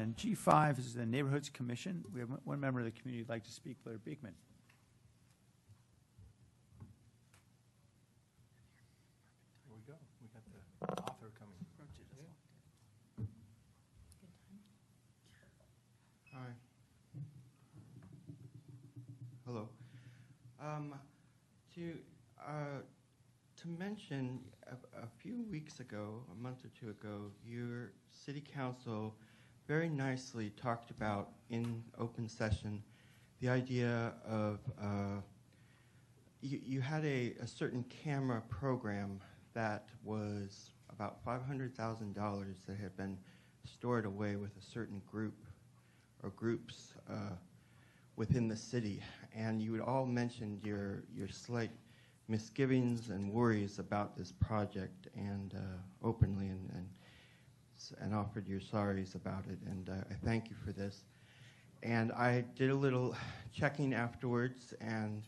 And G5 is the Neighborhoods Commission. We have one member of the community who'd like to speak, Blair Beekman. Here we go. We got the author coming. Hi. Hello. To mention, a few weeks ago, a month or two ago, your city council very nicely talked about in open session the idea of you had a certain camera program that was about $500,000 that had been stored away with a certain group or groups within the city, and you had all mentioned your slight misgivings and worries about this project, and openly and offered your sorries about it, and I thank you for this. And I did a little checking afterwards, and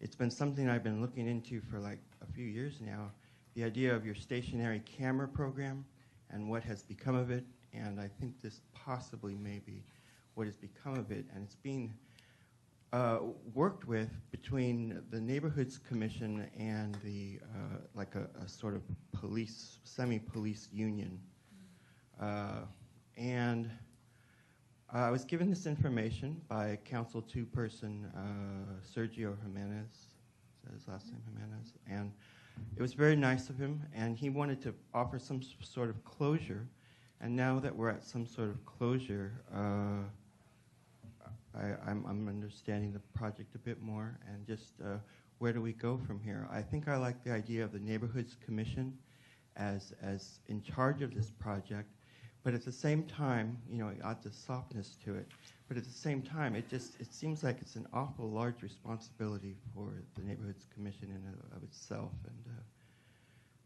it's been something I've been looking into for like a few years now, the idea of your stationary camera program and what has become of it, and I think this possibly may be what has become of it, and it's being worked with between the Neighborhoods Commission and the like a sort of police, semi-police union. And I was given this information by Council 2 person Sergio Jimenez, is that his last name, Jimenez? And it was very nice of him, and he wanted to offer some sort of closure. And now that we're at some sort of closure, I'm understanding the project a bit more, and just where do we go from here? I think I like the idea of the Neighborhoods Commission as in charge of this project, but at the same time, you know, it adds a softness to it. But at the same time, it seems like it's an awful large responsibility for the Neighborhoods Commission in and of itself, and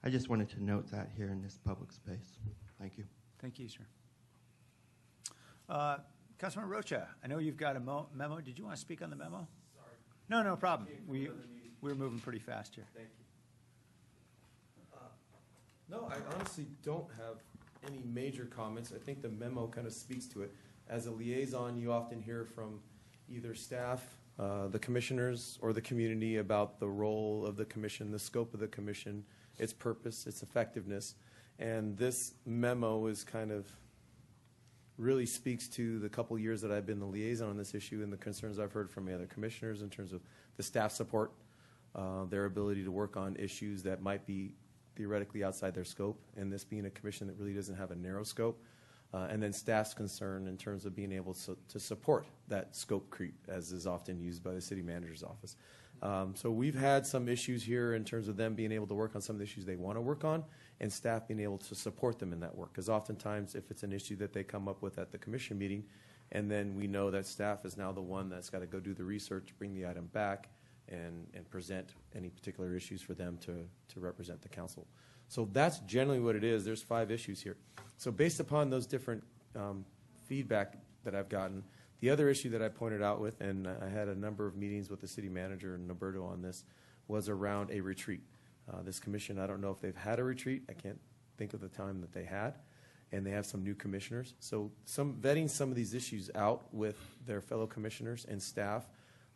I just wanted to note that here in this public space. Thank you. Thank you, sir. Councilman Rocha, I know you've got a memo. Did you want to speak on the memo? Sorry. No, no problem. We're moving pretty fast here. Thank you. No, I honestly don't have any major comments. I think the memo kind of speaks to it. As a liaison, you often hear from either staff, the commissioners, or the community about the role of the commission, the scope of the commission, its purpose, its effectiveness. And this memo is kind of really speaks to the couple years that I've been the liaison on this issue and the concerns I've heard from the other commissioners in terms of the staff support, their ability to work on issues that might be theoretically outside their scope, and this being a commission that really doesn't have a narrow scope, and then staff's concern in terms of being able to support that scope creep, as is often used by the city manager's office. So we've had some issues here in terms of them being able to work on some of the issues they want to work on, and staff being able to support them in that work. Because oftentimes, if it's an issue that they come up with at the commission meeting, and then we know that staff is now the one that's got to go do the research, bring the item back, and present any particular issues for them to represent the council. So that's generally what it is. There's 5 issues here. So based upon those different feedback that I've gotten, the other issue that I pointed out with, and I had a number of meetings with the city manager and Roberto on this, was around a retreat. This commission, I don't know if they've had a retreat. I can't think of the time that they had. And they have some new commissioners. So vetting some of these issues out with their fellow commissioners and staff,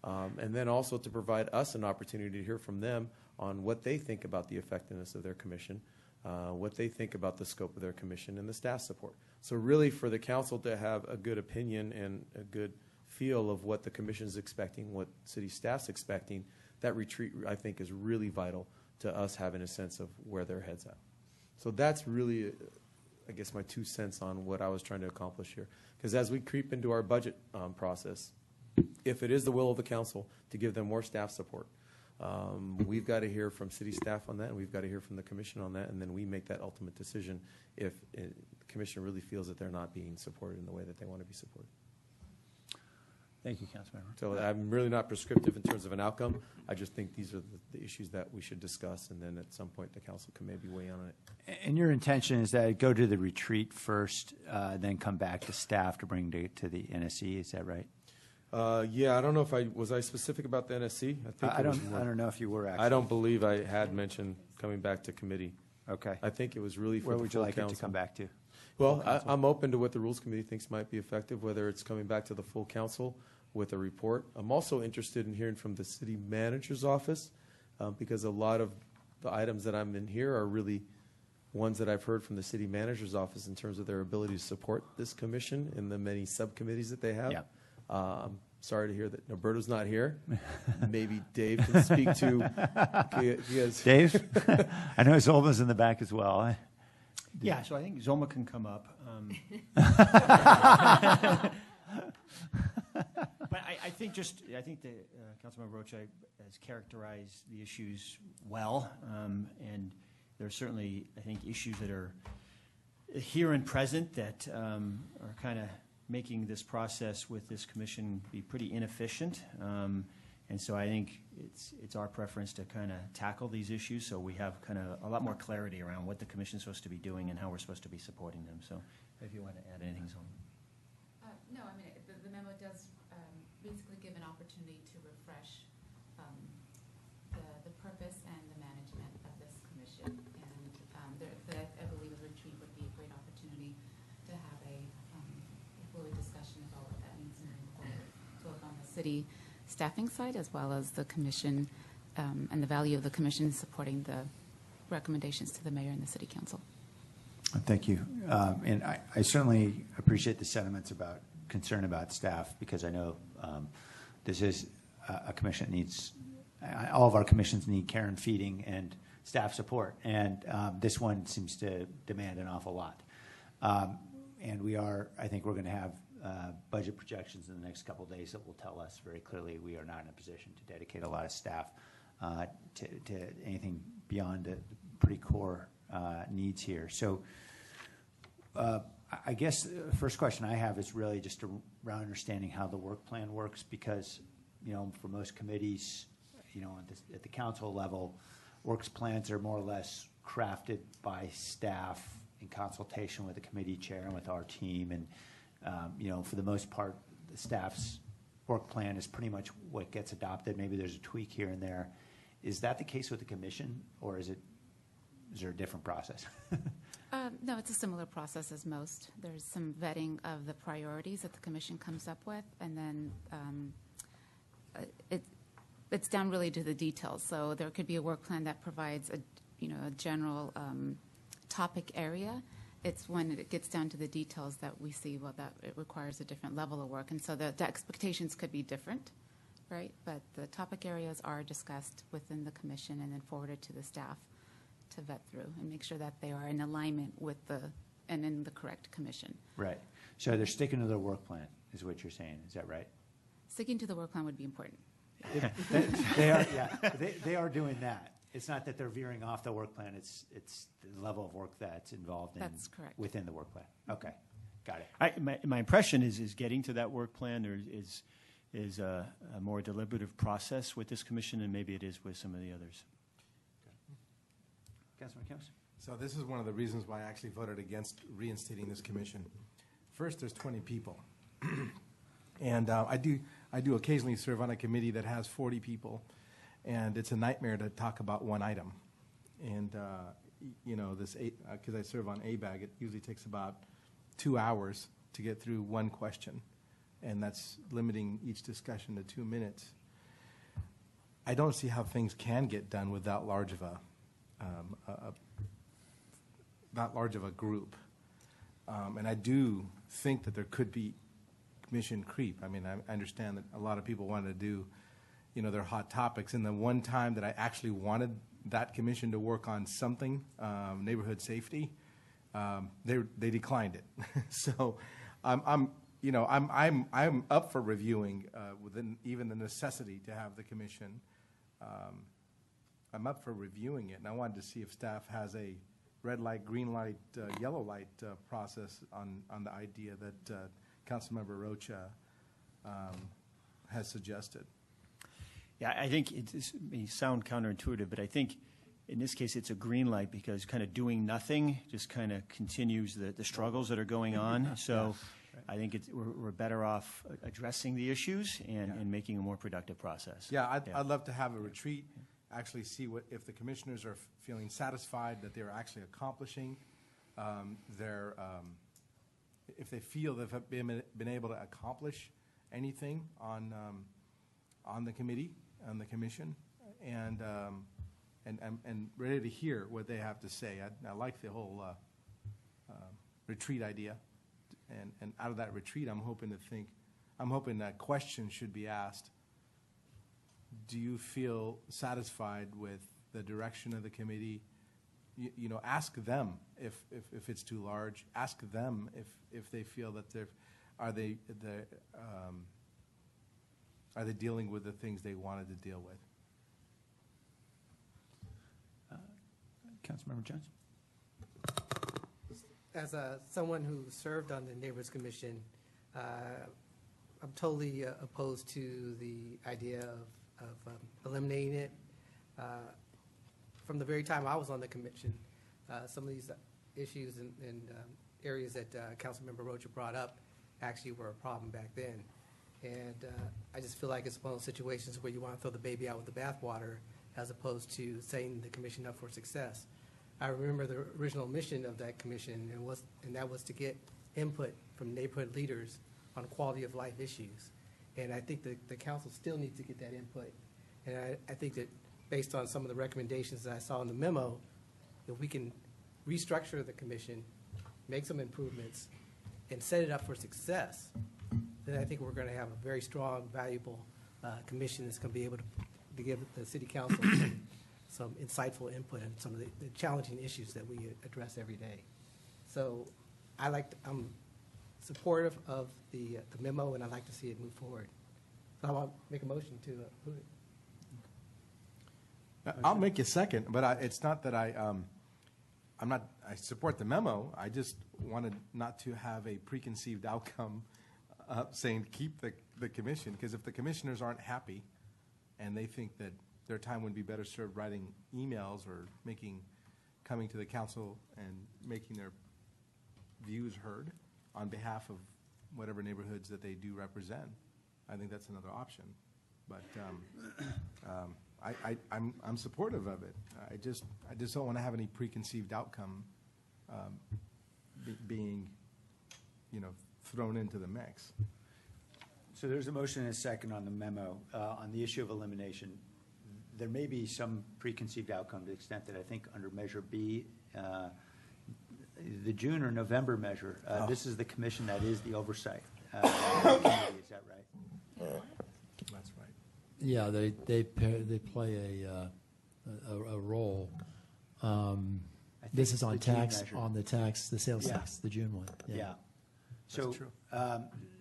and then also to provide us an opportunity to hear from them on what they think about the effectiveness of their commission, what they think about the scope of their commission, and the staff support. So really for the council to have a good opinion and a good feel of what the commission is expecting, what city staff's expecting, that retreat, I think, is really vital to us having a sense of where their head's at. So that's really, I guess, my 2 cents on what I was trying to accomplish here. Because as we creep into our budget process, if it is the will of the council to give them more staff support, we've got to hear from city staff on that, and we've got to hear from the commission on that, and then we make that ultimate decision if the commission really feels that they're not being supported in the way that they want to be supported. Thank you, Councilmember. So I'm really not prescriptive in terms of an outcome. I just think these are the issues that we should discuss, and then at some point the council can maybe weigh in on it. And your intention is that go to the retreat first, then come back to staff to bring to the NSC. Is that right? Yeah, I don't know if was I specific about the NSC? I don't know if you were actually. I don't believe I had mentioned coming back to committee. Okay. I think it was really for Where the would you full like council. it to come back to? Well, I'm open to what the Rules Committee thinks might be effective, whether it's coming back to the full council with a report. I'm also interested in hearing from the city manager's office, because a lot of the items that I'm in here are really ones that I've heard from the city manager's office in terms of their ability to support this commission and the many subcommittees that they have. Yeah. I'm sorry to hear that Roberto's not here. Maybe Dave can speak to, because Dave? I know Zolma's in the back as well. Yeah, so I think Zoma can come up. But I think that Councilmember Rocha has characterized the issues well, and there are certainly, I think, issues that are here and present that are kind of making this process with this commission be pretty inefficient. And so I think it's our preference to kind of tackle these issues so we have kind of a lot more clarity around what the commission's supposed to be doing and how we're supposed to be supporting them. So if you want to add anything, Zolma. No, I mean, the memo does basically give an opportunity to refresh the purpose and the management of this commission. And I believe a retreat would be a great opportunity to have a fluid discussion about what that means moving forward, both on the city staffing side as well as the commission and the value of the commission supporting the recommendations to the mayor and the city council. Thank you. And I certainly appreciate the sentiments about concern about staff, because I know this is a commission that needs, all of our commissions need care and feeding and staff support. And this one seems to demand an awful lot. And I think we're going to have budget projections in the next couple of days that will tell us very clearly we are not in a position to dedicate a lot of staff to anything beyond the pretty core needs here. So I guess the first question I have is really just around understanding how the work plan works, because, for most committees, at the council level, works plans are more or less crafted by staff in consultation with the committee chair and with our team. And, for the most part, the staff's work plan is pretty much what gets adopted. Maybe there's a tweak here and there. Is that the case with the commission, or is there a different process? No, it's a similar process as most. There's some vetting of the priorities that the commission comes up with, and then it's down really to the details. So there could be a work plan that provides a general topic area. It's when it gets down to the details that we see, that it requires a different level of work. And so the expectations could be different, right? But the topic areas are discussed within the commission and then forwarded to the staff to vet through and make sure that they are in alignment with and in the correct commission. Right. So they're sticking to their work plan, is what you're saying. Is that right? Sticking to the work plan would be important. They are, yeah. They are doing that. It's not that they're veering off the work plan. It's the level of work that's involved in. That's correct. Within the work plan. Okay, got it. My impression is getting to that work plan is a more deliberative process with this commission than maybe it is with some of the others. Councilman Kemps? So this is one of the reasons why I actually voted against reinstating this commission. First, there's 20 people. And I do occasionally serve on a committee that has 40 people, and it's a nightmare to talk about one item. And because I serve on ABAG, it usually takes about 2 hours to get through one question, and that's limiting each discussion to 2 minutes. I don't see how things can get done with that large of a group, and I do think that there could be commission creep. I mean, I understand that a lot of people wanted to do, their hot topics. And the one time that I actually wanted that commission to work on something, neighborhood safety, they declined it. So, I'm up for reviewing within even the necessity to have the commission. I'm up for reviewing it, and I wanted to see if staff has a red light, green light, yellow light process on the idea that Councilmember Rocha has suggested. Yeah, I think it may sound counterintuitive, but I think in this case it's a green light because kind of doing nothing just kind of continues the struggles that are going on. So I think we're better off addressing the issues and making a more productive process. Yeah, I'd love to have a retreat, actually see if the commissioners are feeling satisfied that they're actually accomplishing their if they feel they've been able to accomplish anything on the committee, on the commission, and ready to hear what they have to say. I like the whole retreat idea, and out of that retreat, I'm hoping that questions should be asked. Do you feel satisfied with the direction of the committee? You know, ask them if it's too large. Ask them if they feel that are they dealing with the things they wanted to deal with. Councilmember Jones? As someone who served on the Neighborhoods Commission, I'm totally opposed to the idea of eliminating it. From the very time I was on the commission, some of these issues and areas that Councilmember Rocha brought up actually were a problem back then. And I just feel like it's one of those situations where you want to throw the baby out with the bathwater as opposed to setting the commission up for success. I remember the original mission of that commission, and that was to get input from neighborhood leaders on quality of life issues. And I think the council still needs to get that input. And I think that based on some of the recommendations that I saw in the memo, if we can restructure the commission, make some improvements, and set it up for success, then I think we're going to have a very strong, valuable commission that's going to be able to give the city council some insightful input on some of the challenging issues that we address every day. So I'm supportive of the memo, and I'd like to see it move forward. So I want to make a motion to approve it. I'll make a second, but it's not that I support the memo. I just wanted not to have a preconceived outcome saying keep the commission, because if the commissioners aren't happy and they think that their time would be better served writing emails or coming to the council and making their views heard on behalf of whatever neighborhoods that they do represent, I think that's another option. But I'm supportive of it. I just don't want to have any preconceived outcome being, thrown into the mix. So there's a motion and a second on the memo. On the issue of elimination, there may be some preconceived outcome to the extent that I think under Measure B, the June or November measure, this is the commission that is the oversight committee, is that right? That's right. Yeah, they play a role. This is the on June tax, measure. on the sales Yeah. tax, the June one. Yeah. That's true.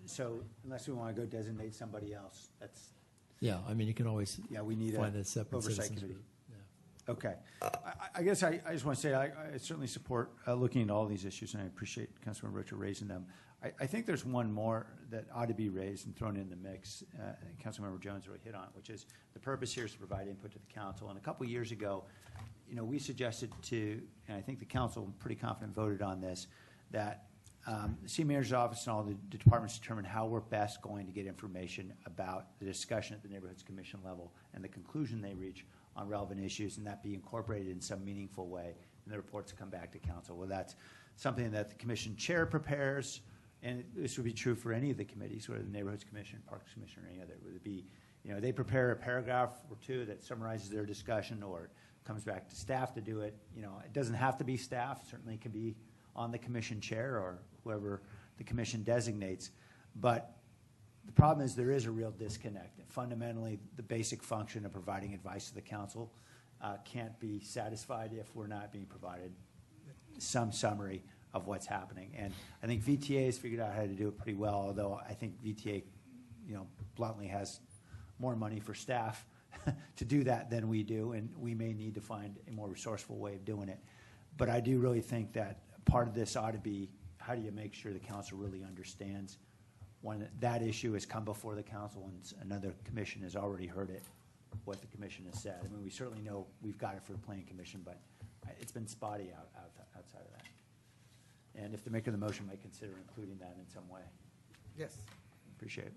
So unless we want to go designate somebody else, that's, Yeah, I mean, you can always we need find a a separate oversight citizens committee. group. Yeah. Okay. I guess I just want to say I certainly support looking at all these issues, and I appreciate Councilmember Rocha raising them. I think there's one more that ought to be raised and thrown in the mix. Councilmember Jones really hit on it, which is the purpose here is to provide input to the council. And a couple of years ago, we suggested to, and I think the council, I'm pretty confident, voted on this, that the city manager's office and all the departments determine how we're best going to get information about the discussion at the neighborhoods commission level and the conclusion they reach on relevant issues, and that be incorporated in some meaningful way in the reports that come back to council. Well, that's something that the commission chair prepares, and this would be true for any of the committees, whether the neighborhoods commission, parks commission, or any other. It would be, they prepare a paragraph or two that summarizes their discussion, or it comes back to staff to do it. It doesn't have to be staff. Certainly it can be on the commission chair or whoever the commission designates. But the problem is there is a real disconnect. Fundamentally, the basic function of providing advice to the council can't be satisfied if we're not being provided some summary of what's happening. And I think VTA has figured out how to do it pretty well, although I think VTA, bluntly has more money for staff to do that than we do, and we may need to find a more resourceful way of doing it. But I do really think that part of this ought to be, how do you make sure the council really understands when that issue has come before the council and another commission has already heard it, what the commission has said. I mean, we certainly know we've got it for the planning commission, but it's been spotty outside of that. And if the maker of the motion might consider including that in some way. Yes. Appreciate it.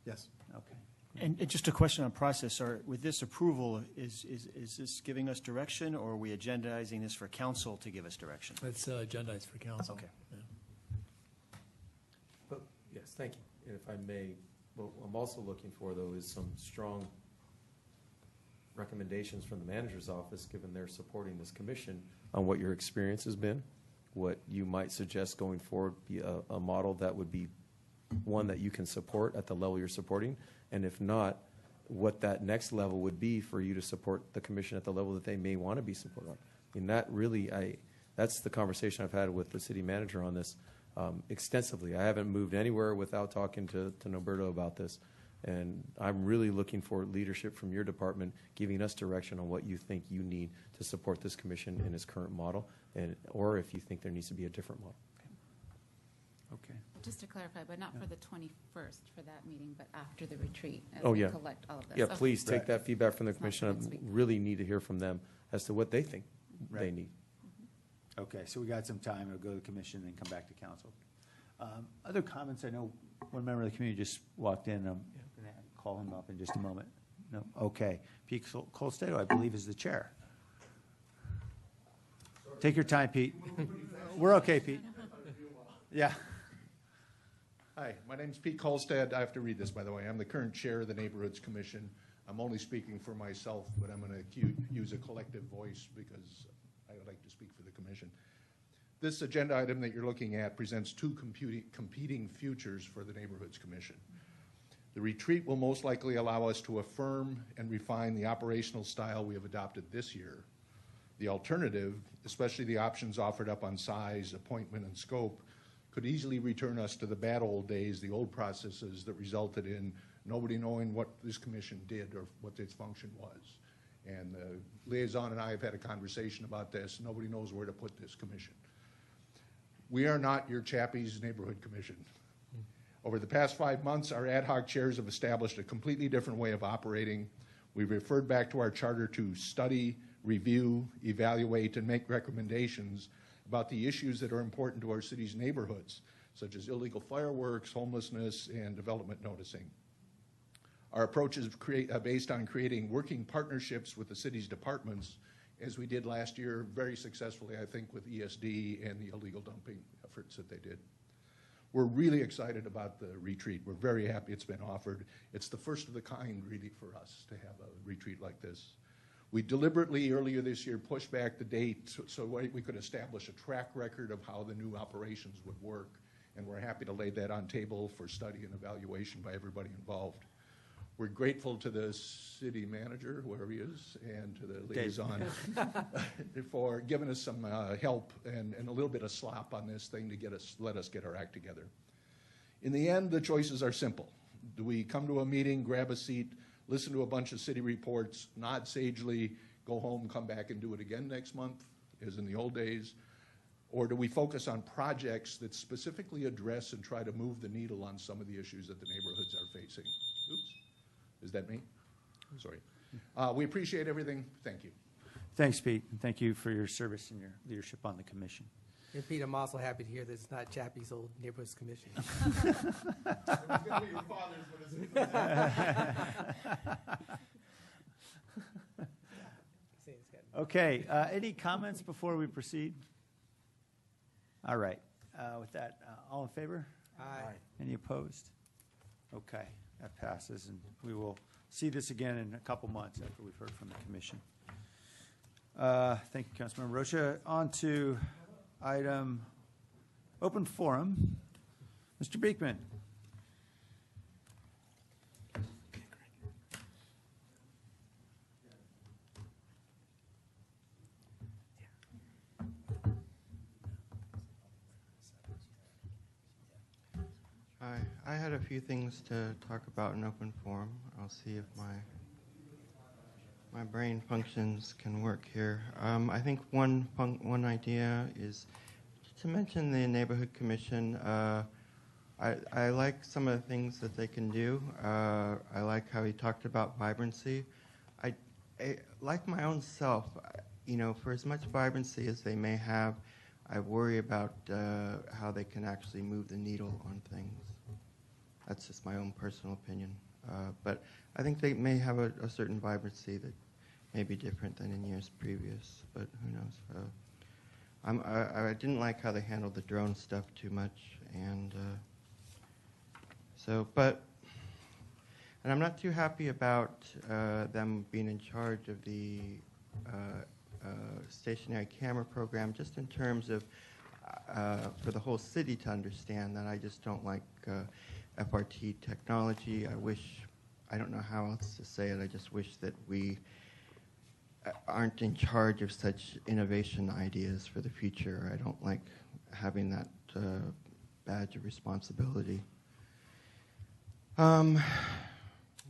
Yes. Okay. And just a question on process, with this approval, is this giving us direction, or are we agendizing this for council to give us direction? It's agendized for council. Okay. Yeah. Thank you. And if I may, what I'm also looking for, though, is some strong recommendations from the manager's office, given they're supporting this commission, on what your experience has been, what you might suggest going forward be a model that would be one that you can support at the level you're supporting, and if not, what that next level would be for you to support the commission at the level that they may want to be supported on. I mean, that really, that's the conversation I've had with the city manager on this extensively. I haven't moved anywhere without talking to Norberto about this. And I'm really looking for leadership from your department, giving us direction on what you think you need to support this commission in its current model, or if you think there needs to be a different model. Okay. Just to clarify, but not for the 21st for that meeting, but after the retreat. As Oh, we yeah. collect all of this. Yeah, Okay. please take Right. that feedback from the It's not commission. next I week. really need to hear from them as to what they think they Right. need. Okay, so we got some time. It'll go to the commission and come back to council. Other comments? I know one member of the community just walked in. I'm going to call him up in just a moment. No? Okay. Pete Colstead, I believe, is the chair. Take your time, Pete. We're okay, Pete. Yeah. Hi, my name's Pete Kolstad. I have to read this, by the way. I'm the current chair of the Neighborhoods Commission. I'm only speaking for myself, but I'm going to use a collective voice because I would like to speak for the commission. This agenda item that you're looking at presents two competing futures for the Neighborhoods Commission. The retreat will most likely allow us to affirm and refine the operational style we have adopted this year. The alternative, especially the options offered up on size, appointment, and scope, could easily return us to the bad old days, the old processes that resulted in nobody knowing what this commission did or what its function was. And the liaison and I have had a conversation about this. Nobody knows where to put this commission. We are not your Chappie's Neighborhood Commission. Over the past 5 months, our ad hoc chairs have established a completely different way of operating. We've referred back to our charter to study, review, evaluate, and make recommendations about the issues that are important to our city's neighborhoods, such as illegal fireworks, homelessness, and development noticing. Our approach is based on creating working partnerships with the city's departments, as we did last year very successfully, I think, with ESD and the illegal dumping efforts that they did. We're really excited about the retreat. We're very happy it's been offered. It's the first of the kind, really, for us to have a retreat like this. We deliberately, earlier this year, pushed back the date so we could establish a track record of how the new operations would work, and we're happy to lay that on table for study and evaluation by everybody involved. We're grateful to the city manager, wherever he is, and to the liaison for giving us some help and a little bit of slop on this thing to let us get our act together. In the end, the choices are simple. Do we come to a meeting, grab a seat, listen to a bunch of city reports, nod sagely, go home, come back and do it again next month, as in the old days? Or do we focus on projects that specifically address and try to move the needle on some of the issues that the neighborhoods are facing? Oops. Is that me? Sorry. We appreciate everything. Thank you. Thanks, Pete, and thank you for your service and your leadership on the commission. And Pete, I'm also happy to hear that it's not Chappie's old Neighborhoods Commission. Okay, any comments before we proceed? All right, with that, all in favor? Aye. Any opposed? Okay, that passes, and we will see this again in a couple months after we've heard from the commission. Thank you, Councilmember Rocha. On to item open forum. Mr. Beekman. I had a few things to talk about in open forum. I'll see if my brain functions can work here. I think one idea is to mention the neighborhood commission. I like some of the things that they can do. I like how he talked about vibrancy. I like my own self. For as much vibrancy as they may have, I worry about how they can actually move the needle on things. That's just my own personal opinion. But I think they may have a certain vibrancy that may be different than in years previous, but who knows. I didn't like how they handled the drone stuff too much, and So, and I'm not too happy about them being in charge of the stationary camera program, just in terms of for the whole city to understand that I just don't like FRT technology. I don't know how else to say it, I just wish that we aren't in charge of such innovation ideas for the future. I don't like having that badge of responsibility.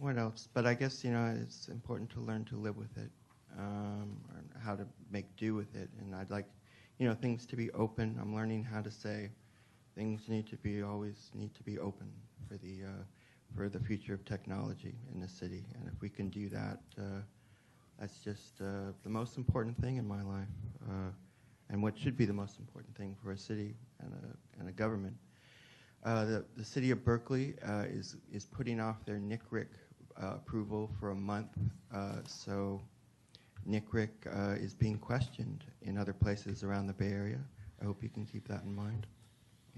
What else? But I guess, it's important to learn to live with it, or how to make do with it. And I'd like, things to be open. I'm learning how to say things always need to be open for the future of technology in the city. And if we can do that, that's just the most important thing in my life, and what should be the most important thing for a city and a government. The city of Berkeley is putting off their NICRIC approval for a month, so NICRIC is being questioned in other places around the Bay Area. I hope you can keep that in mind.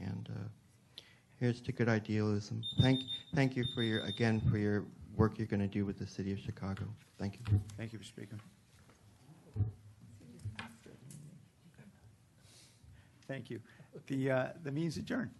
And here's to good idealism. Thank you for your work you're going to do with the city of Chicago. Thank you. Thank you for speaking. Thank you. The meeting's adjourned.